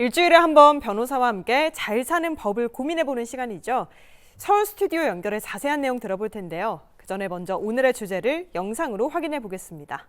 일주일에 한 번 변호사와 함께 잘 사는 법을 고민해보는 시간이죠. 서울 스튜디오 연결해 자세한 내용 들어볼 텐데요. 그 전에 먼저 오늘의 주제를 영상으로 확인해 보겠습니다.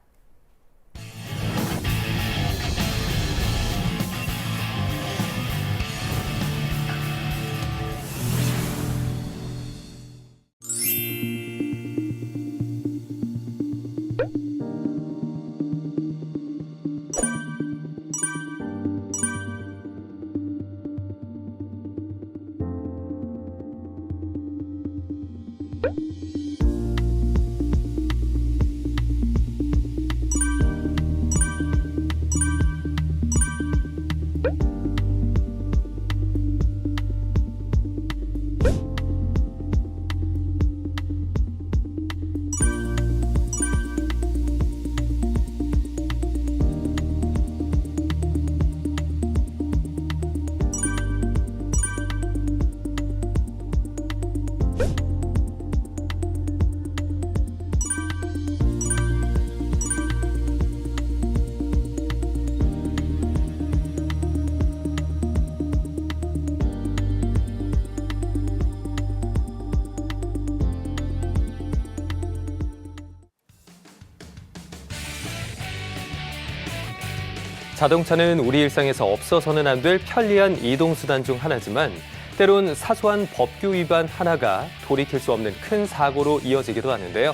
자동차는 우리 일상에서 없어서는 안 될 편리한 이동수단 중 하나지만 때론 사소한 법규 위반 하나가 돌이킬 수 없는 큰 사고로 이어지기도 하는데요.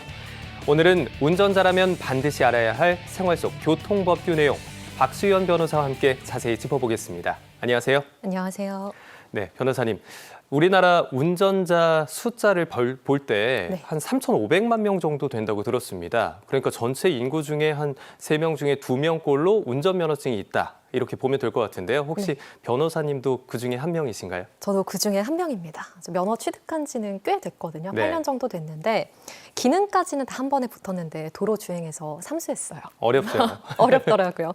오늘은 운전자라면 반드시 알아야 할 생활 속 교통법규 내용, 박수연 변호사와 함께 자세히 짚어보겠습니다. 안녕하세요. 안녕하세요. 네, 변호사님. 우리나라 운전자 숫자를 볼 때 한 3,500만 명 정도 된다고 들었습니다. 그러니까 전체 인구 중에 한 3명 중에 2명꼴로 운전면허증이 있다. 이렇게 보면 될 것 같은데요. 혹시 변호사님도 그중에 한 명이신가요? 저도 그중에 한 명입니다. 면허 취득한 지는 꽤 됐거든요. 네. 8년 정도 됐는데 기능까지는 다 한 번에 붙었는데 도로 주행에서 삼수했어요. 어렵죠. 어렵더라고요.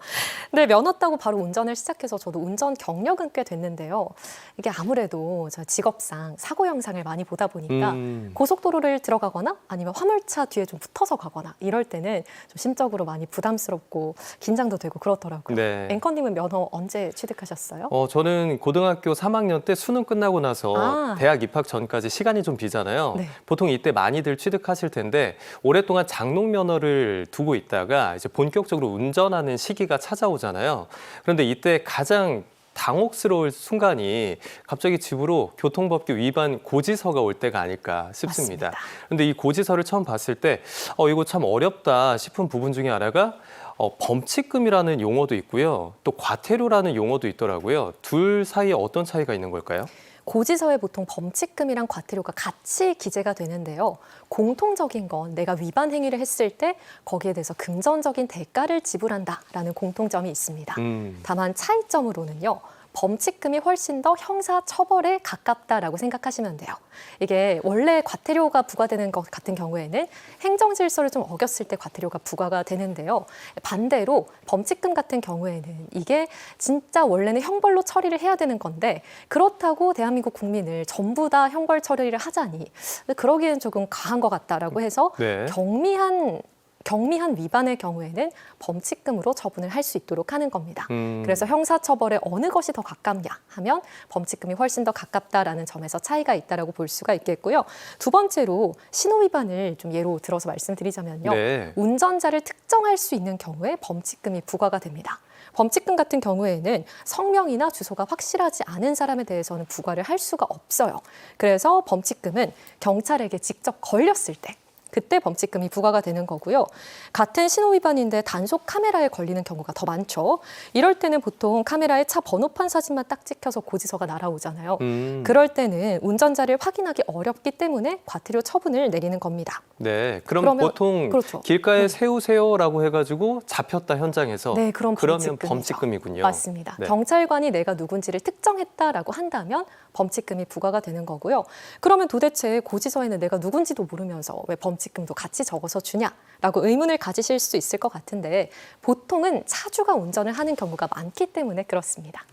근데 면허 따고 바로 운전을 시작해서 저도 운전 경력은 꽤 됐는데요. 이게 아무래도 저 직업상 사고 영상을 많이 보다 보니까 고속도로를 들어가거나 아니면 화물차 뒤에 좀 붙어서 가거나 이럴 때는 좀 심적으로 많이 부담스럽고 긴장도 되고 그렇더라고요. 네. 앵커님은 면허 언제 취득하셨어요? 저는 고등학교 3학년 때 수능 끝나고 나서 대학 입학 전까지 시간이 좀 비잖아요. 네. 보통 이때 많이들 취득하실 텐데 오랫동안 장롱 면허를 두고 있다가 이제 본격적으로 운전하는 시기가 찾아오잖아요. 그런데 이때 가장 당혹스러울 순간이 갑자기 집으로 교통법규 위반 고지서가 올 때가 아닐까 싶습니다. 맞습니다. 그런데 이 고지서를 처음 봤을 때 이거 참 어렵다 싶은 부분 중에 하나가 범칙금이라는 용어도 있고요. 또 과태료라는 용어도 있더라고요. 둘 사이에 어떤 차이가 있는 걸까요? 고지서에 보통 범칙금이랑 과태료가 같이 기재가 되는데요. 공통적인 건 내가 위반 행위를 했을 때 거기에 대해서 금전적인 대가를 지불한다라는 공통점이 있습니다. 다만 차이점으로는요. 범칙금이 훨씬 더 형사 처벌에 가깝다라고 생각하시면 돼요. 이게 원래 과태료가 부과되는 것 같은 경우에는 행정 질서를 좀 어겼을 때 과태료가 부과가 되는데요. 반대로 범칙금 같은 경우에는 이게 진짜 원래는 형벌로 처리를 해야 되는 건데 그렇다고 대한민국 국민을 전부 다 형벌 처리를 하자니 그러기엔 조금 과한 것 같다라고 해서 네. 경미한 위반의 경우에는 범칙금으로 처분을 할 수 있도록 하는 겁니다. 그래서 형사처벌에 어느 것이 더 가깝냐 하면 범칙금이 훨씬 더 가깝다라는 점에서 차이가 있다라고 볼 수가 있겠고요. 두 번째로 신호위반을 좀 예로 들어서 말씀드리자면요. 네. 운전자를 특정할 수 있는 경우에 범칙금이 부과가 됩니다. 범칙금 같은 경우에는 성명이나 주소가 확실하지 않은 사람에 대해서는 부과를 할 수가 없어요. 그래서 범칙금은 경찰에게 직접 걸렸을 때 그때 범칙금이 부과가 되는 거고요. 같은 신호위반인데 단속 카메라에 걸리는 경우가 더 많죠. 이럴 때는 보통 카메라에 차 번호판 사진만 딱 찍혀서 고지서가 날아오잖아요. 그럴 때는 운전자를 확인하기 어렵기 때문에 과태료 처분을 내리는 겁니다. 네, 그러면 보통 그렇죠. 길가에 세우세요라고 해가지고 잡혔다 현장에서 네, 그러면 범칙금이군요. 맞습니다. 네. 경찰관이 내가 누군지를 특정했다라고 한다면 범칙금이 부과가 되는 거고요. 그러면 도대체 고지서에는 내가 누군지도 모르면서 왜 범칙금도 같이 적어서 주냐라고 의문을 가지실 수 있을 것 같은데 보통은 차주가 운전을 하는 경우가 많기 때문에 그렇습니다.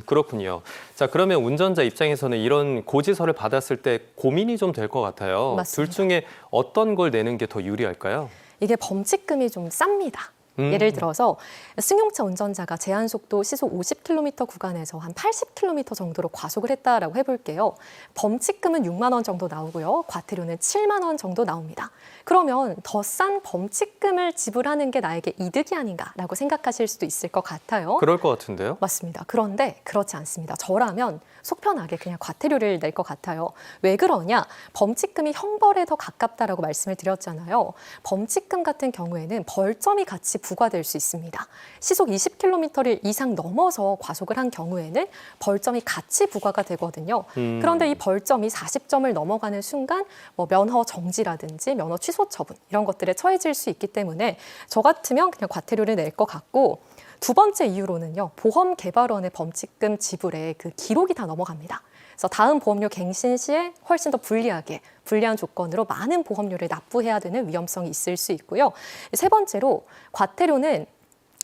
그렇군요. 자, 그러면 운전자 입장에서는 이런 고지서를 받았을 때 고민이 좀 될 것 같아요. 맞습니다. 둘 중에 어떤 걸 내는 게 더 유리할까요? 이게 범칙금이 좀 쌉니다. 예를 들어서 승용차 운전자가 제한 속도 시속 50km 구간에서 한 80km 정도로 과속을 했다라고 해볼게요. 범칙금은 6만 원 정도 나오고요. 과태료는 7만 원 정도 나옵니다. 그러면 더 싼 범칙금을 지불하는 게 나에게 이득이 아닌가라고 생각하실 수도 있을 것 같아요. 그럴 것 같은데요? 맞습니다. 그런데 그렇지 않습니다. 저라면 속 편하게 그냥 과태료를 낼 것 같아요. 왜 그러냐? 범칙금이 형벌에 더 가깝다라고 말씀을 드렸잖아요. 범칙금 같은 경우에는 벌점이 같이 부과될 수 있습니다. 시속 20km를 이상 넘어서 과속을 한 경우에는 벌점이 같이 부과가 되거든요. 그런데 이 벌점이 40점을 넘어가는 순간 뭐 면허 정지라든지 면허 취소 처분 이런 것들에 처해질 수 있기 때문에 저 같으면 그냥 과태료를 낼 것 같고, 두 번째 이유로는요, 보험개발원의 범칙금 지불에 그 기록이 다 넘어갑니다. 그래서 다음 보험료 갱신 시에 훨씬 더 불리한 조건으로 많은 보험료를 납부해야 되는 위험성이 있을 수 있고요. 세 번째로 과태료는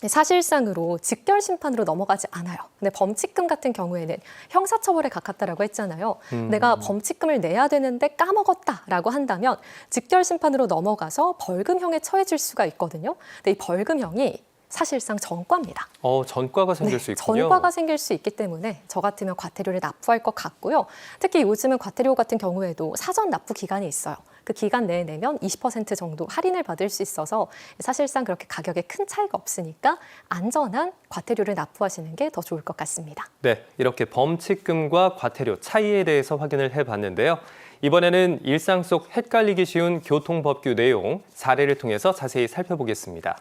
사실상으로 직결 심판으로 넘어가지 않아요. 근데 범칙금 같은 경우에는 형사처벌에 가깝다라고 했잖아요. 내가 범칙금을 내야 되는데 까먹었다라고 한다면 직결 심판으로 넘어가서 벌금형에 처해질 수가 있거든요. 근데 이 벌금형이 사실상 전과입니다. 전과가 생길 수 있군요. 전과가 생길 수 있기 때문에 저 같으면 과태료를 납부할 것 같고요. 특히 요즘은 과태료 같은 경우에도 사전 납부 기간이 있어요. 그 기간 내에 내면 20% 정도 할인을 받을 수 있어서 사실상 그렇게 가격에 큰 차이가 없으니까 안전한 과태료를 납부하시는 게 더 좋을 것 같습니다. 네, 이렇게 범칙금과 과태료 차이에 대해서 확인을 해봤는데요. 이번에는 일상 속 헷갈리기 쉬운 교통법규 내용 사례를 통해서 자세히 살펴보겠습니다.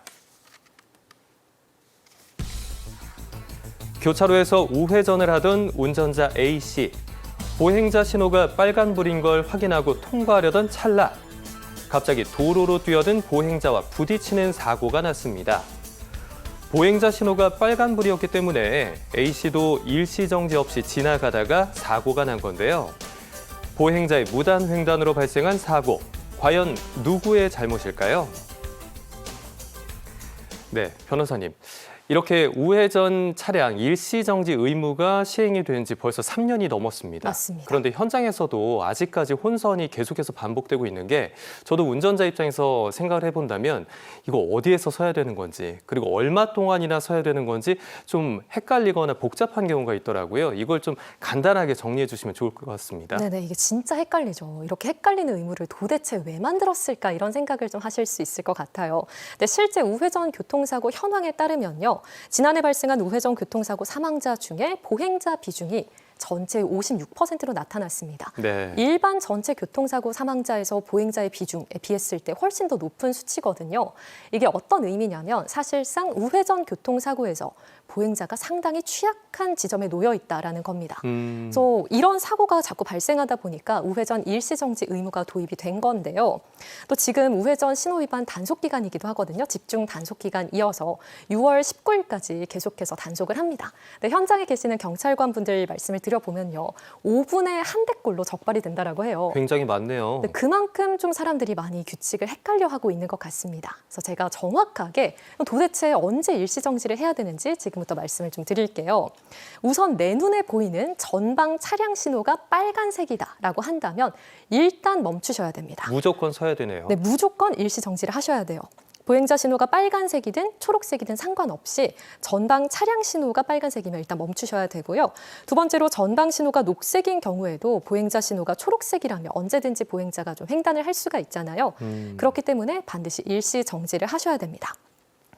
교차로에서 우회전을 하던 운전자 A씨. 보행자 신호가 빨간불인 걸 확인하고 통과하려던 찰나 갑자기 도로로 뛰어든 보행자와 부딪히는 사고가 났습니다. 보행자 신호가 빨간불이었기 때문에 A씨도 일시정지 없이 지나가다가 사고가 난 건데요. 보행자의 무단횡단으로 발생한 사고, 과연 누구의 잘못일까요? 네, 변호사님. 이렇게 우회전 차량 일시정지 의무가 시행이 된 지 벌써 3년이 넘었습니다. 맞습니다. 그런데 현장에서도 아직까지 혼선이 계속해서 반복되고 있는 게, 저도 운전자 입장에서 생각을 해본다면 이거 어디에서 서야 되는 건지, 그리고 얼마 동안이나 서야 되는 건지 좀 헷갈리거나 복잡한 경우가 있더라고요. 이걸 좀 간단하게 정리해 주시면 좋을 것 같습니다. 네네, 이게 진짜 헷갈리죠. 이렇게 헷갈리는 의무를 도대체 왜 만들었을까 이런 생각을 좀 하실 수 있을 것 같아요. 근데 실제 우회전 교통사고 현황에 따르면요, 지난해 발생한 우회전 교통사고 사망자 중에 보행자 비중이 전체의 56%로 나타났습니다. 네. 일반 전체 교통사고 사망자에서 보행자의 비중에 비했을 때 훨씬 더 높은 수치거든요. 이게 어떤 의미냐면 사실상 우회전 교통사고에서 보행자가 상당히 취약한 지점에 놓여 있다라는 겁니다. 그래서 이런 사고가 자꾸 발생하다 보니까 우회전 일시정지 의무가 도입이 된 건데요. 또 지금 우회전 신호위반 단속기간이기도 하거든요. 집중 단속기간 이어서 6월 19일까지 계속해서 단속을 합니다. 근데 현장에 계시는 경찰관분들 말씀을 드려보면요, 5분에 한 대꼴로 적발이 된다라고 해요. 굉장히 많네요. 근데 그만큼 좀 사람들이 많이 규칙을 헷갈려하고 있는 것 같습니다. 그래서 제가 정확하게 도대체 언제 일시정지를 해야 되는지 지금부터 말씀을 좀 드릴게요. 우선 내 눈에 보이는 전방 차량 신호가 빨간색이다라고 한다면 일단 멈추셔야 됩니다. 무조건 서야 되네요. 네, 무조건 일시정지를 하셔야 돼요. 보행자 신호가 빨간색이든 초록색이든 상관없이 전방 차량 신호가 빨간색이면 일단 멈추셔야 되고요. 두 번째로 전방 신호가 녹색인 경우에도 보행자 신호가 초록색이라면 언제든지 보행자가 좀 횡단을 할 수가 있잖아요. 그렇기 때문에 반드시 일시 정지를 하셔야 됩니다.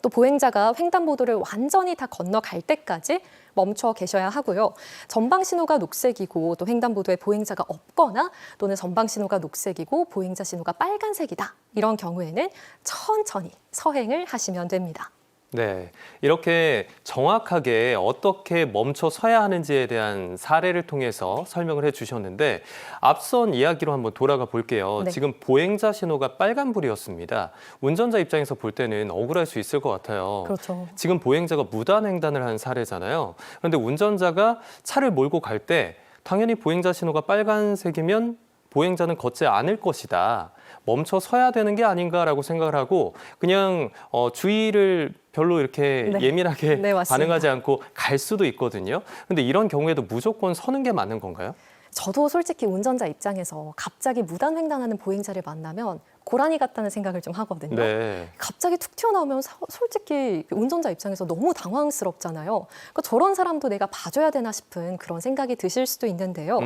또 보행자가 횡단보도를 완전히 다 건너갈 때까지 멈춰 계셔야 하고요. 전방 신호가 녹색이고 또 횡단보도에 보행자가 없거나 또는 전방 신호가 녹색이고 보행자 신호가 빨간색이다. 이런 경우에는 천천히 서행을 하시면 됩니다. 네, 이렇게 정확하게 어떻게 멈춰 서야 하는지에 대한 사례를 통해서 설명을 해주셨는데, 앞선 이야기로 한번 돌아가 볼게요. 네. 지금 보행자 신호가 빨간불이었습니다. 운전자 입장에서 볼 때는 억울할 수 있을 것 같아요. 그렇죠. 지금 보행자가 무단횡단을 한 사례잖아요. 그런데 운전자가 차를 몰고 갈 때 당연히 보행자 신호가 빨간색이면 보행자는 걷지 않을 것이다. 멈춰 서야 되는 게 아닌가라고 생각을 하고 그냥 주의를 별로 이렇게 네. 예민하게 네, 맞습니다. 반응하지 않고 갈 수도 있거든요. 근데 이런 경우에도 무조건 서는 게 맞는 건가요? 저도 솔직히 운전자 입장에서 갑자기 무단횡단하는 보행자를 만나면 고라니 같다는 생각을 좀 하거든요. 네. 갑자기 툭 튀어나오면 솔직히 운전자 입장에서 너무 당황스럽잖아요. 그러니까 저런 사람도 내가 봐줘야 되나 싶은 그런 생각이 드실 수도 있는데요.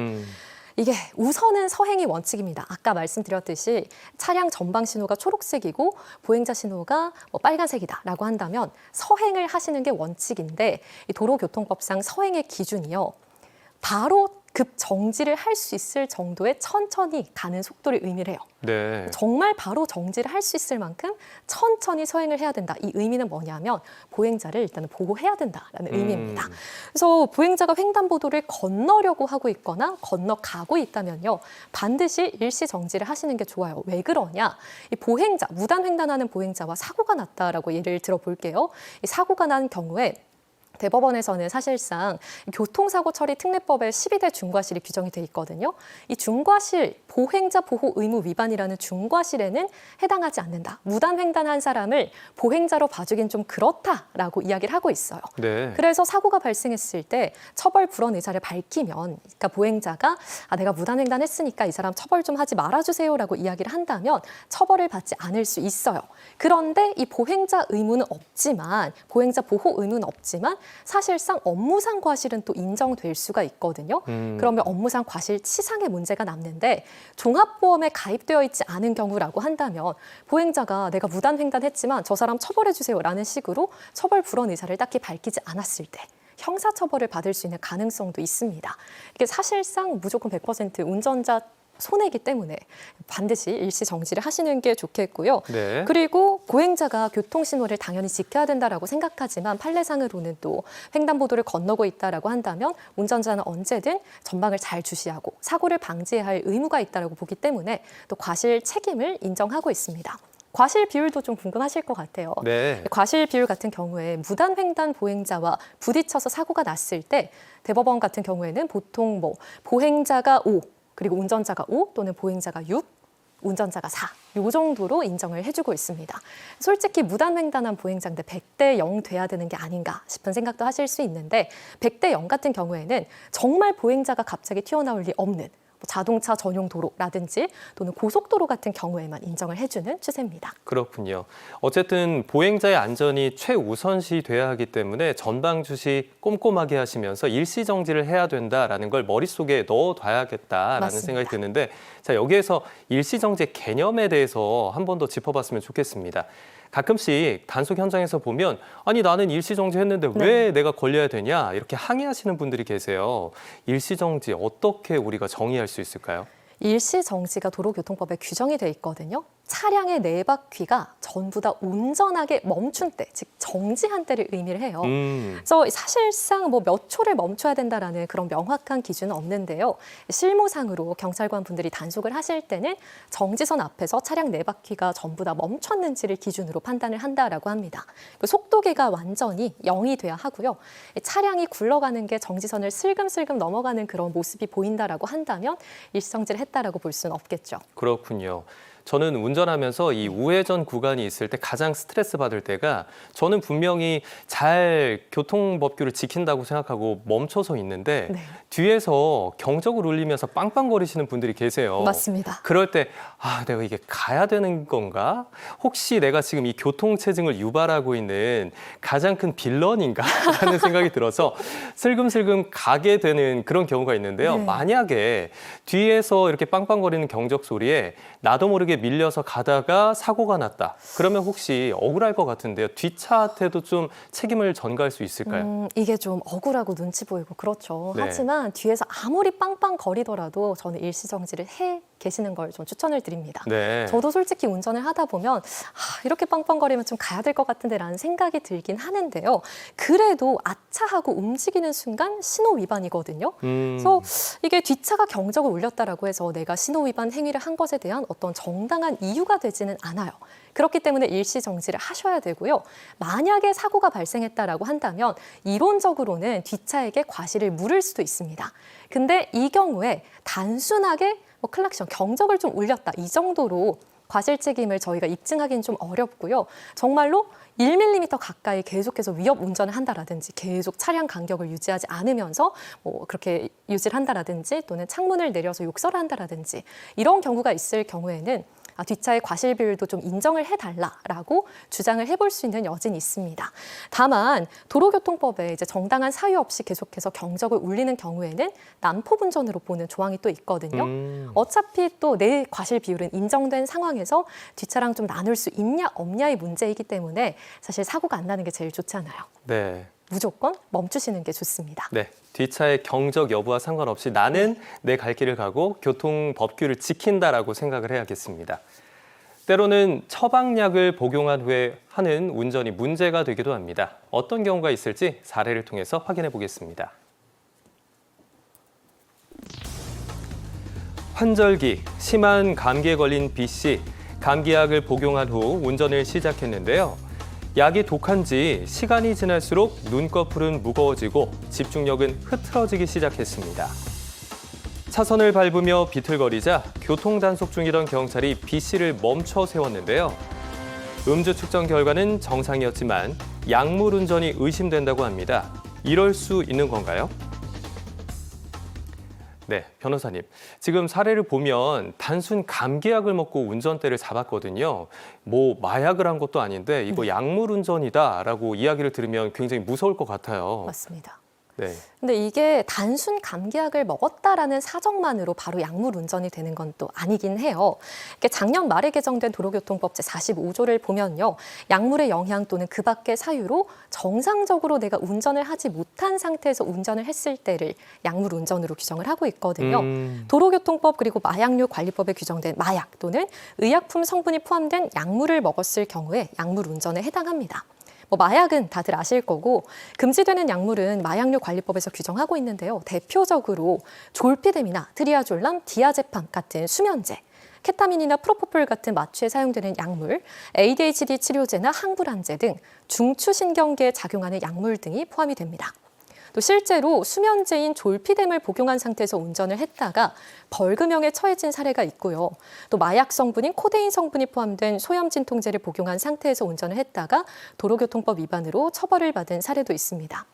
이게 우선은 서행이 원칙입니다. 아까 말씀드렸듯이 차량 전방 신호가 초록색이고 보행자 신호가 빨간색이다라고 한다면 서행을 하시는 게 원칙인데 이 도로교통법상 서행의 기준이요. 바로 급 정지를 할 수 있을 정도의 천천히 가는 속도를 의미를 해요. 네. 정말 바로 정지를 할 수 있을 만큼 천천히 서행을 해야 된다. 이 의미는 뭐냐면 보행자를 일단 보호해야 된다라는 의미입니다. 그래서 보행자가 횡단보도를 건너려고 하고 있거나 건너가고 있다면요. 반드시 일시 정지를 하시는 게 좋아요. 왜 그러냐? 이 보행자, 무단 횡단하는 보행자와 사고가 났다라고 예를 들어볼게요. 이 사고가 난 경우에 대법원에서는 사실상 교통사고 처리 특례법에 12대 중과실이 규정이 돼 있거든요. 이 중과실, 보행자 보호 의무 위반이라는 중과실에는 해당하지 않는다. 무단 횡단한 사람을 보행자로 봐주긴 좀 그렇다라고 이야기를 하고 있어요. 네. 그래서 사고가 발생했을 때 처벌 불원 의사를 밝히면, 그러니까 보행자가 내가 무단 횡단했으니까 이 사람 처벌 좀 하지 말아주세요라고 이야기를 한다면 처벌을 받지 않을 수 있어요. 그런데 이 보행자 의무는 없지만, 보행자 보호 의무는 없지만 사실상 업무상 과실은 또 인정될 수가 있거든요. 그러면 업무상 과실치상의 문제가 남는데 종합보험에 가입되어 있지 않은 경우라고 한다면 보행자가 내가 무단 횡단했지만 저 사람 처벌해 주세요라는 식으로 처벌 불원 의사를 딱히 밝히지 않았을 때 형사처벌을 받을 수 있는 가능성도 있습니다. 이게 사실상 무조건 100% 운전자 손해이기 때문에 반드시 일시 정지를 하시는 게 좋겠고요. 네. 그리고 보행자가 교통신호를 당연히 지켜야 된다라고 생각하지만 판례상으로는 또 횡단보도를 건너고 있다라고 한다면 운전자는 언제든 전방을 잘 주시하고 사고를 방지해야 할 의무가 있다라고 보기 때문에 또 과실 책임을 인정하고 있습니다. 과실 비율도 좀 궁금하실 것 같아요. 네. 과실 비율 같은 경우에 무단 횡단 보행자와 부딪혀서 사고가 났을 때 대법원 같은 경우에는 보통 보행자가 5, 그리고 운전자가 5 또는 보행자가 6, 운전자가 4. 이 정도로 인정을 해주고 있습니다. 솔직히 무단 횡단한 보행자인데 100대 0 돼야 되는 게 아닌가 싶은 생각도 하실 수 있는데 100대 0 같은 경우에는 정말 보행자가 갑자기 튀어나올 리 없는 자동차 전용 도로라든지 또는 고속도로 같은 경우에만 인정을 해주는 추세입니다. 그렇군요. 어쨌든 보행자의 안전이 최우선시 돼야 하기 때문에 전방 주시 꼼꼼하게 하시면서 일시 정지를 해야 된다라는 걸 머릿속에 넣어둬야겠다라는 맞습니다. 생각이 드는데 자, 여기에서 일시 정지 개념에 대해서 한 번 더 짚어봤으면 좋겠습니다. 가끔씩 단속 현장에서 보면 아니 나는 일시정지 했는데 왜 내가 걸려야 되냐 이렇게 항의하시는 분들이 계세요. 일시정지 어떻게 우리가 정의할 수 있을까요? 일시 정지가 도로교통법에 규정이 돼 있거든요. 차량의 네 바퀴가 전부 다 온전하게 멈춘 때, 즉 정지한 때를 의미를 해요. 그래서 사실상 몇 초를 멈춰야 된다라는 그런 명확한 기준은 없는데요. 실무상으로 경찰관 분들이 단속을 하실 때는 정지선 앞에서 차량 네 바퀴가 전부 다 멈췄는지를 기준으로 판단을 한다라고 합니다. 그 속도계가 완전히 0이 돼야 하고요. 차량이 굴러가는 게 정지선을 슬금슬금 넘어가는 그런 모습이 보인다라고 한다면 일시정지를 했다라고 볼 수는 없겠죠. 그렇군요. 저는 운전하면서 이 우회전 구간이 있을 때 가장 스트레스 받을 때가 저는 분명히 잘 교통법규를 지킨다고 생각하고 멈춰서 있는데 뒤에서 경적을 울리면서 빵빵거리시는 분들이 계세요. 맞습니다. 그럴 때 내가 이게 가야 되는 건가? 혹시 내가 지금 이 교통체증을 유발하고 있는 가장 큰 빌런인가? 라는 생각이 들어서 슬금슬금 가게 되는 그런 경우가 있는데요. 만약에 뒤에서 이렇게 빵빵거리는 경적 소리에 나도 모르게 밀려서 가다가 사고가 났다. 그러면 혹시 억울할 것 같은데요. 뒷차한테도 좀 책임을 전가할 수 있을까요? 이게 좀 억울하고 눈치 보이고 그렇죠. 네. 하지만 뒤에서 아무리 빵빵거리더라도 저는 일시정지를 해 계시는 걸 좀 추천을 드립니다. 네. 저도 솔직히 운전을 하다 보면 이렇게 빵빵거리면 좀 가야 될 것 같은데 라는 생각이 들긴 하는데요. 그래도 아차하고 움직이는 순간 신호 위반이거든요. 그래서 이게 뒷차가 경적을 울렸다라고 해서 내가 신호 위반 행위를 한 것에 대한 어떤 정당한 이유가 되지는 않아요. 그렇기 때문에 일시 정지를 하셔야 되고요. 만약에 사고가 발생했다라고 한다면 이론적으로는 뒷차에게 과실을 물을 수도 있습니다. 근데 이 경우에 단순하게 클락션, 경적을 좀 울렸다 이 정도로 과실책임을 저희가 입증하기는 좀 어렵고요. 정말로 1mm 가까이 계속해서 위협 운전을 한다라든지 계속 차량 간격을 유지하지 않으면서 뭐 그렇게 유지를 한다라든지 또는 창문을 내려서 욕설을 한다라든지 이런 경우가 있을 경우에는 뒷차의 과실 비율도 좀 인정을 해달라라고 주장을 해볼 수 있는 여진이 있습니다. 다만 도로교통법에 이제 정당한 사유 없이 계속해서 경적을 울리는 경우에는 난폭 운전으로 보는 조항이 또 있거든요. 어차피 또 내 과실 비율은 인정된 상황에서 뒷차랑 좀 나눌 수 있냐 없냐의 문제이기 때문에 사실 사고가 안 나는 게 제일 좋잖아요. 네. 무조건 멈추시는 게 좋습니다. 네. 뒷차의 경적 여부와 상관없이 나는 내 갈 길을 가고 교통 법규를 지킨다라고 생각을 해야겠습니다. 때로는 처방약을 복용한 후에 하는 운전이 문제가 되기도 합니다. 어떤 경우가 있을지 사례를 통해서 확인해 보겠습니다. 환절기, 심한 감기에 걸린 B씨, 감기약을 복용한 후 운전을 시작했는데요. 약이 독한지 시간이 지날수록 눈꺼풀은 무거워지고 집중력은 흐트러지기 시작했습니다. 차선을 밟으며 비틀거리자 교통단속 중이던 경찰이 B씨를 멈춰 세웠는데요. 음주 측정 결과는 정상이었지만 약물 운전이 의심된다고 합니다. 이럴 수 있는 건가요? 네, 변호사님. 지금 사례를 보면 단순 감기약을 먹고 운전대를 잡았거든요. 뭐 마약을 한 것도 아닌데 이거 약물 운전이다라고 이야기를 들으면 굉장히 무서울 것 같아요. 맞습니다. 네. 근데 이게 단순 감기약을 먹었다라는 사정만으로 바로 약물 운전이 되는 건 또 아니긴 해요. 이게 작년 말에 개정된 도로교통법 제45조를 보면요. 약물의 영향 또는 그 밖의 사유로 정상적으로 내가 운전을 하지 못한 상태에서 운전을 했을 때를 약물 운전으로 규정을 하고 있거든요. 도로교통법 그리고 마약류 관리법에 규정된 마약 또는 의약품 성분이 포함된 약물을 먹었을 경우에 약물 운전에 해당합니다. 마약은 다들 아실 거고 금지되는 약물은 마약류 관리법에서 규정하고 있는데요. 대표적으로 졸피뎀이나 트리아졸람, 디아제팜 같은 수면제, 케타민이나 프로포폴 같은 마취에 사용되는 약물, ADHD 치료제나 항불안제 등 중추신경계에 작용하는 약물 등이 포함이 됩니다. 또 실제로 수면제인 졸피뎀을 복용한 상태에서 운전을 했다가 벌금형에 처해진 사례가 있고요. 또 마약 성분인 코데인 성분이 포함된 소염 진통제를 복용한 상태에서 운전을 했다가 도로교통법 위반으로 처벌을 받은 사례도 있습니다.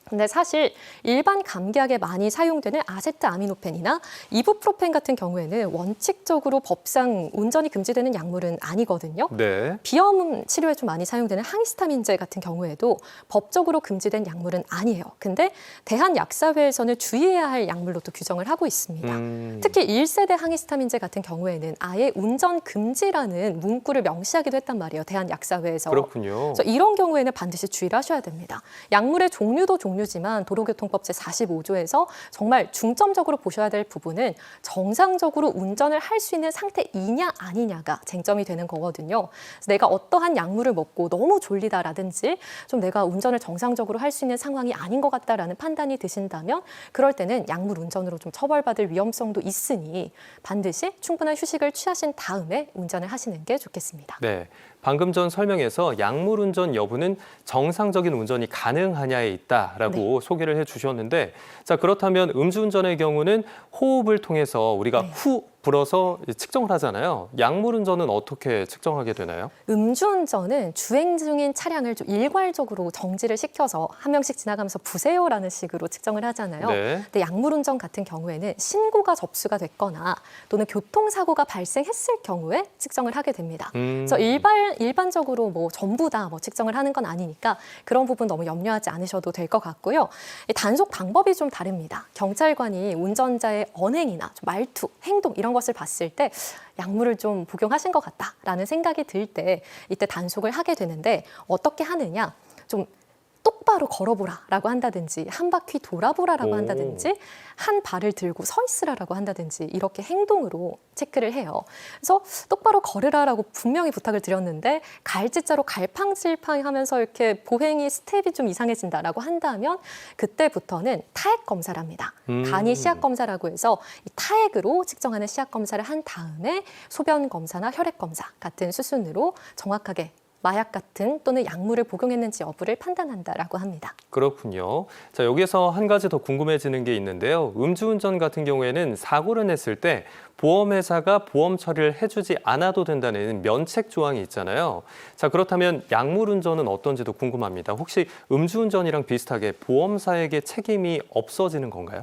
근데 사실 일반 감기약에 많이 사용되는 아세트아미노펜이나 이부프로펜 같은 경우에는 원칙적으로 법상 운전이 금지되는 약물은 아니거든요. 네. 비염 치료에 좀 많이 사용되는 항히스타민제 같은 경우에도 법적으로 금지된 약물은 아니에요. 근데 대한약사회에서는 주의해야 할 약물로 또 규정을 하고 있습니다. 특히 1세대 항히스타민제 같은 경우에는 아예 운전 금지라는 문구를 명시하기도 했단 말이에요. 대한약사회에서. 그렇군요. 그래서 이런 경우에는 반드시 주의를 하셔야 됩니다. 약물의 종류도 종류지만 도로교통법 제45조에서 정말 중점적으로 보셔야 될 부분은 정상적으로 운전을 할 수 있는 상태이냐 아니냐가 쟁점이 되는 거거든요. 그래서 내가 어떠한 약물을 먹고 너무 졸리다라든지 좀 내가 운전을 정상적으로 할 수 있는 상황이 아닌 것 같다라는 판단이 드신다면 그럴 때는 약물 운전으로 좀 처벌받을 위험성도 있으니 반드시 충분한 휴식을 취하신 다음에 운전을 하시는 게 좋겠습니다. 네. 방금 전 설명에서 약물 운전 여부는 정상적인 운전이 가능하냐에 있다라고 소개를 해주셨는데, 자 그렇다면 음주운전의 경우는 호흡을 통해서 우리가 후 불어서 측정을 하잖아요. 약물 운전은 어떻게 측정하게 되나요? 음주운전은 주행 중인 차량을 좀 일괄적으로 정지를 시켜서 한 명씩 지나가면서 부세요라는 식으로 측정을 하잖아요. 네. 근데 약물운전 같은 경우에는 신고가 접수가 됐거나 또는 교통사고가 발생했을 경우에 측정을 하게 됩니다. 그래서 일반적으로 뭐 전부 다 뭐 측정을 하는 건 아니니까 그런 부분 너무 염려하지 않으셔도 될 것 같고요. 단속 방법이 좀 다릅니다. 경찰관이 운전자의 언행이나 좀 말투, 행동 이런 것을 봤을 때 약물을 좀 복용하신 것 같다라는 생각이 들 때 이때 단속을 하게 되는데 어떻게 하느냐? 좀 똑바로 걸어보라라고 한다든지 한 바퀴 돌아보라라고 한다든지 한 발을 들고 서 있으라라고 한다든지 이렇게 행동으로 체크를 해요. 그래서 똑바로 걸으라라고 분명히 부탁을 드렸는데 갈짓자로 갈팡질팡하면서 이렇게 보행이 스텝이 좀 이상해진다라고 한다면 그때부터는 타액 검사를 합니다. 간이 시약 검사라고 해서 이 타액으로 측정하는 시약 검사를 한 다음에 소변 검사나 혈액 검사 같은 수순으로 정확하게 마약 같은 또는 약물을 복용했는지 여부를 판단한다라고 합니다. 그렇군요. 자, 여기서 한 가지 더 궁금해지는 게 있는데요. 음주운전 같은 경우에는 사고를 냈을 때 보험회사가 보험 처리를 해주지 않아도 된다는 면책 조항이 있잖아요. 자, 그렇다면 약물운전은 어떤지도 궁금합니다. 혹시 음주운전이랑 비슷하게 보험사에게 책임이 없어지는 건가요?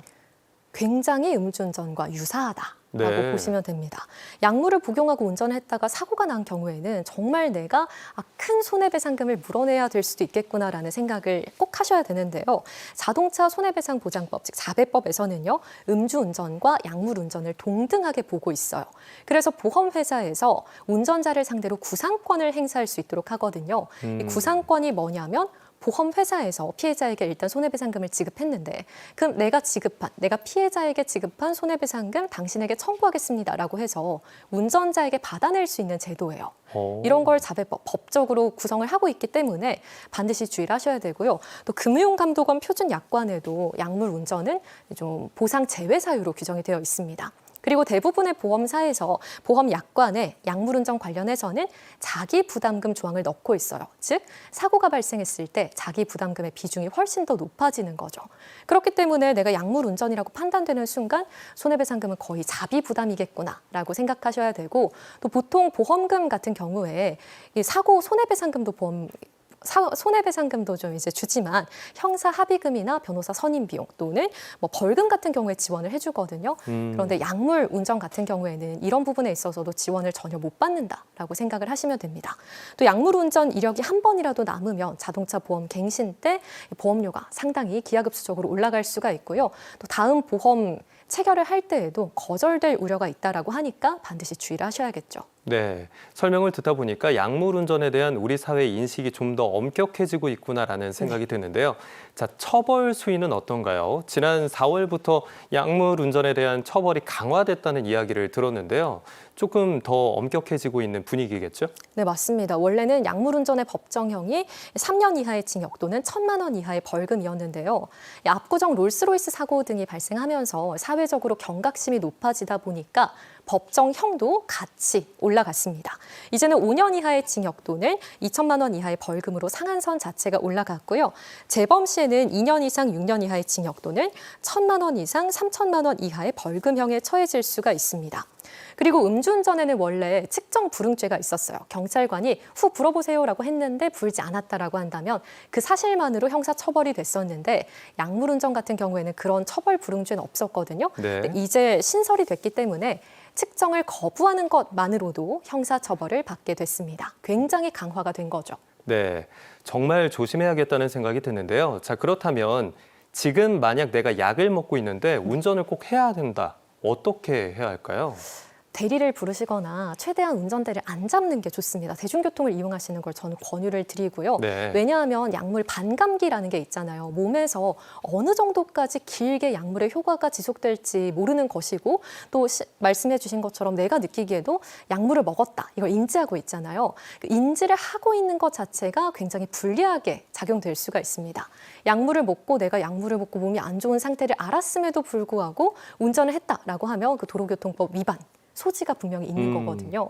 굉장히 음주운전과 유사하다라고 네. 보시면 됩니다. 약물을 복용하고 운전을 했다가 사고가 난 경우에는 정말 내가 큰 손해배상금을 물어내야 될 수도 있겠구나라는 생각을 꼭 하셔야 되는데요. 자동차 손해배상보장법, 즉 자배법에서는요. 음주운전과 약물운전을 동등하게 보고 있어요. 그래서 보험회사에서 운전자를 상대로 구상권을 행사할 수 있도록 하거든요. 이 구상권이 뭐냐면 보험회사에서 피해자에게 일단 손해배상금을 지급했는데 그럼 내가 피해자에게 지급한 손해배상금 당신에게 청구하겠습니다라고 해서 운전자에게 받아낼 수 있는 제도예요. 이런 걸 자배법, 법적으로 구성을 하고 있기 때문에 반드시 주의를 하셔야 되고요. 또 금융감독원 표준약관에도 약물 운전은 좀 보상 제외 사유로 규정이 되어 있습니다. 그리고 대부분의 보험사에서 보험 약관에 약물운전 관련해서는 자기 부담금 조항을 넣고 있어요. 즉 사고가 발생했을 때 자기 부담금의 비중이 훨씬 더 높아지는 거죠. 그렇기 때문에 내가 약물운전이라고 판단되는 순간 손해배상금은 거의 자비 부담이겠구나라고 생각하셔야 되고 또 보통 보험금 같은 경우에 이 사고 손해배상금도 손해배상금도 좀 이제 주지만 형사 합의금이나 변호사 선임 비용 또는 뭐 벌금 같은 경우에 지원을 해주거든요. 그런데 약물 운전 같은 경우에는 이런 부분에 있어서도 지원을 전혀 못 받는다라고 생각을 하시면 됩니다. 또 약물 운전 이력이 한 번이라도 남으면 자동차 보험 갱신 때 보험료가 상당히 기하급수적으로 올라갈 수가 있고요. 또 다음 보험 체결을 할 때에도 거절될 우려가 있다라고 하니까 반드시 주의를 하셔야겠죠. 네, 설명을 듣다 보니까 약물 운전에 대한 우리 사회의 인식이 좀 더 엄격해지고 있구나라는 생각이 드는데요. 자, 처벌 수위는 어떤가요? 지난 4월부터 약물 운전에 대한 처벌이 강화됐다는 이야기를 들었는데요. 조금 더 엄격해지고 있는 분위기겠죠? 네, 맞습니다. 원래는 약물운전의 법정형이 3년 이하의 징역 또는 1,000만 원 이하의 벌금이었는데요. 압구정 롤스로이스 사고 등이 발생하면서 사회적으로 경각심이 높아지다 보니까 법정형도 같이 올라갔습니다. 이제는 5년 이하의 징역 또는 2천만 원 이하의 벌금으로 상한선 자체가 올라갔고요. 재범 시에는 2년 이상 6년 이하의 징역 또는 1,000만 원 이상 3천만 원 이하의 벌금형에 처해질 수가 있습니다. 그리고 음주운전에는 원래 측정 불응죄가 있었어요. 경찰관이 후 불어보세요라고 했는데 불지 않았다라고 한다면 그 사실만으로 형사처벌이 됐었는데 약물운전 같은 경우에는 그런 처벌 불응죄는 없었거든요. 네. 근데 이제 신설이 됐기 때문에 측정을 거부하는 것만으로도 형사처벌을 받게 됐습니다. 굉장히 강화가 된 거죠. 네, 정말 조심해야겠다는 생각이 드는데요. 자, 그렇다면 지금 만약 내가 약을 먹고 있는데 운전을 꼭 해야 된다. 어떻게 해야 할까요? 대리를 부르시거나 최대한 운전대를 안 잡는 게 좋습니다. 대중교통을 이용하시는 걸 저는 권유를 드리고요. 네. 왜냐하면 약물 반감기라는 게 있잖아요. 몸에서 어느 정도까지 길게 약물의 효과가 지속될지 모르는 것이고 또 말씀해 주신 것처럼 내가 느끼기에도 약물을 먹었다. 이걸 인지하고 있잖아요. 인지를 하고 있는 것 자체가 굉장히 불리하게 작용될 수가 있습니다. 약물을 먹고 내가 약물을 먹고 몸이 안 좋은 상태를 알았음에도 불구하고 운전을 했다라고 하면 그 도로교통법 위반 소지가 분명히 있는 거거든요.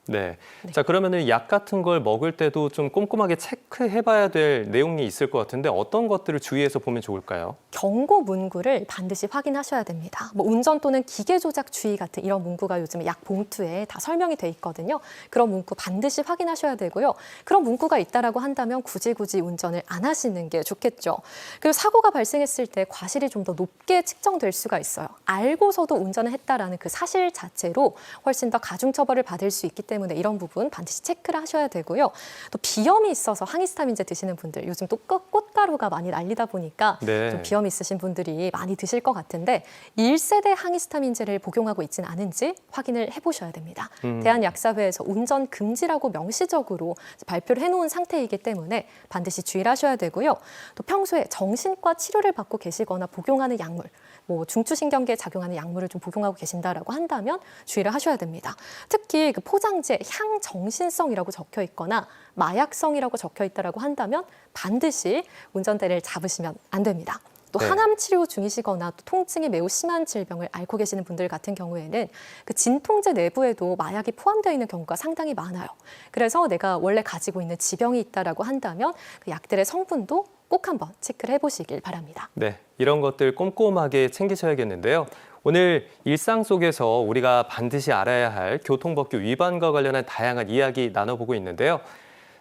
네. 네. 자, 그러면은 약 같은 걸 먹을 때도 좀 꼼꼼하게 체크해봐야 될 내용이 있을 것 같은데 어떤 것들을 주의해서 보면 좋을까요? 경고 문구를 반드시 확인하셔야 됩니다. 뭐 운전 또는 기계 조작 주의 같은 이런 문구가 요즘에 약 봉투에 다 설명이 돼 있거든요. 그런 문구 반드시 확인하셔야 되고요. 그런 문구가 있다라고 한다면 굳이 운전을 안 하시는 게 좋겠죠. 그리고 사고가 발생했을 때 과실이 좀 더 높게 측정될 수가 있어요. 알고서도 운전을 했다라는 그 사실 자체로 훨씬 더 가중처벌을 받을 수 있기 때문에 이런 부분 반드시 체크를 하셔야 되고요. 또 비염이 있어서 항히스타민제 드시는 분들 요즘 또 꽃가루가 많이 날리다 보니까 네. 좀 비염이 있으신 분들이 많이 드실 것 같은데 1세대 항히스타민제를 복용하고 있지는 않은지 확인을 해보셔야 됩니다. 대한약사회에서 운전 금지라고 명시적으로 발표를 해놓은 상태이기 때문에 반드시 주의를 하셔야 되고요. 또 평소에 정신과 치료를 받고 계시거나 복용하는 약물, 뭐 중추신경계에 작용하는 약물을 좀 복용하고 계신다라고 한다면 주의를 하셔야 됩니다. 특히 그 포장지에 향정신성이라고 적혀 있거나 마약성이라고 적혀 있다라고 한다면 반드시 운전대를 잡으시면 안 됩니다. 또 네. 항암 치료 중이시거나 또 통증이 매우 심한 질병을 앓고 계시는 분들 같은 경우에는 그 진통제 내부에도 마약이 포함되어 있는 경우가 상당히 많아요. 그래서 내가 원래 가지고 있는 지병이 있다라고 한다면 그 약들의 성분도 꼭 한번 체크를 해보시길 바랍니다. 네, 이런 것들 꼼꼼하게 챙기셔야겠는데요. 오늘 일상 속에서 우리가 반드시 알아야 할 교통법규 위반과 관련한 다양한 이야기 나눠보고 있는데요.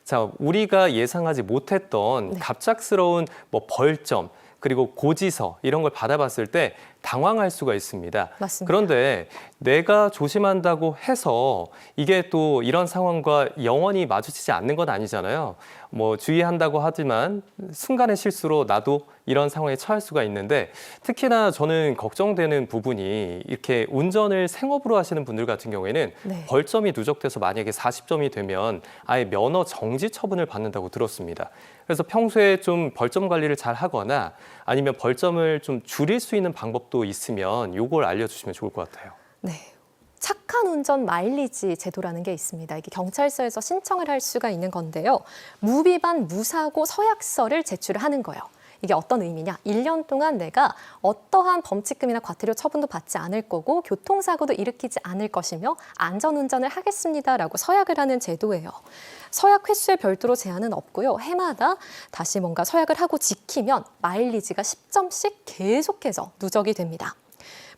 자, 우리가 예상하지 못했던 갑작스러운 벌점, 그리고 고지서 이런 걸 받아봤을 때 당황할 수가 있습니다. 맞습니다. 그런데 내가 조심한다고 해서 이게 또 이런 상황과 영원히 마주치지 않는 건 아니잖아요. 주의한다고 하지만 순간의 실수로 나도 이런 상황에 처할 수가 있는데 특히나 저는 걱정되는 부분이 이렇게 운전을 생업으로 하시는 분들 같은 경우에는 네. 벌점이 누적돼서 만약에 40점이 되면 아예 면허 정지 처분을 받는다고 들었습니다. 그래서 평소에 좀 벌점 관리를 잘 하거나 아니면 벌점을 좀 줄일 수 있는 방법도 있으면 이걸 알려주시면 좋을 것 같아요. 네. 착한 운전 마일리지 제도라는 게 있습니다. 이게 경찰서에서 신청을 할 수가 있는 건데요. 무위반 무사고 서약서를 제출을 하는 거예요. 이게 어떤 의미냐? 1년 동안 내가 어떠한 범칙금이나 과태료 처분도 받지 않을 거고 교통사고도 일으키지 않을 것이며 안전운전을 하겠습니다라고 서약을 하는 제도예요. 서약 횟수에 별도로 제한은 없고요. 해마다 다시 뭔가 서약을 하고 지키면 마일리지가 10점씩 계속해서 누적이 됩니다.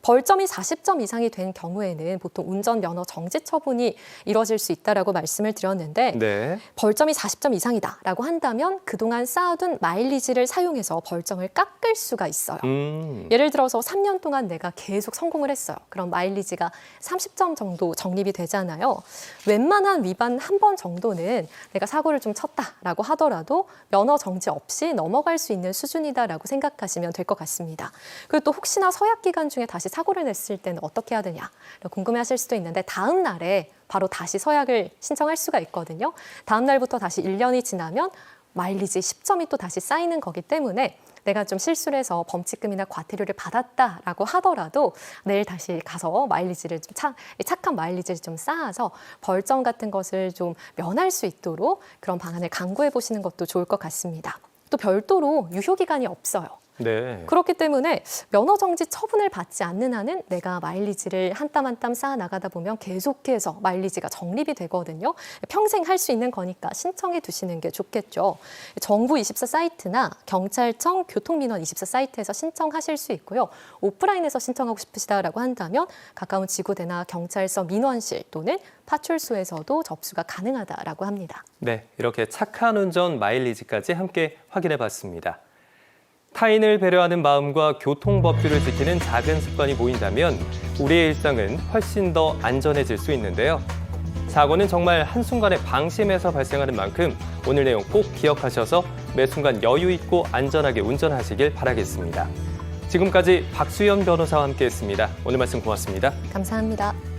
벌점이 40점 이상이 된 경우에는 보통 운전면허 정지 처분이 이뤄질 수 있다라고 말씀을 드렸는데 네. 벌점이 40점 이상이다라고 한다면 그동안 쌓아둔 마일리지를 사용해서 벌점을 깎을 수가 있어요. 예를 들어서 3년 동안 내가 계속 성공을 했어요. 그럼 마일리지가 30점 정도 적립이 되잖아요. 웬만한 위반 한 번 정도는 내가 사고를 좀 쳤다라고 하더라도 면허 정지 없이 넘어갈 수 있는 수준이다라고 생각하시면 될 것 같습니다. 그리고 또 혹시나 서약 기간 중에 다시 사고를 냈을 때는 어떻게 해야 되냐 궁금해하실 수도 있는데 다음 날에 바로 다시 서약을 신청할 수가 있거든요. 다음 날부터 다시 1년이 지나면 마일리지 10점이 또 다시 쌓이는 거기 때문에 내가 좀 실수를 해서 범칙금이나 과태료를 받았다라고 하더라도 내일 다시 가서 마일리지를 좀 착한 마일리지를 좀 쌓아서 벌점 같은 것을 좀 면할 수 있도록 그런 방안을 강구해 보시는 것도 좋을 것 같습니다. 또 별도로 유효 기간이 없어요. 네. 그렇기 때문에 면허 정지 처분을 받지 않는 한은 내가 마일리지를 한 땀 한 땀 쌓아 나가다 보면 계속해서 마일리지가 적립이 되거든요. 평생 할 수 있는 거니까 신청해 두시는 게 좋겠죠. 정부24 사이트나 경찰청 교통민원24 사이트에서 신청하실 수 있고요. 오프라인에서 신청하고 싶으시다라고 한다면 가까운 지구대나 경찰서 민원실 또는 파출소에서도 접수가 가능하다라고 합니다. 네, 이렇게 착한 운전 마일리지까지 함께 확인해 봤습니다. 타인을 배려하는 마음과 교통법규를 지키는 작은 습관이 모인다면 우리의 일상은 훨씬 더 안전해질 수 있는데요. 사고는 정말 한순간의 방심에서 발생하는 만큼 오늘 내용 꼭 기억하셔서 매 순간 여유 있고 안전하게 운전하시길 바라겠습니다. 지금까지 박수연 변호사와 함께했습니다. 오늘 말씀 고맙습니다. 감사합니다.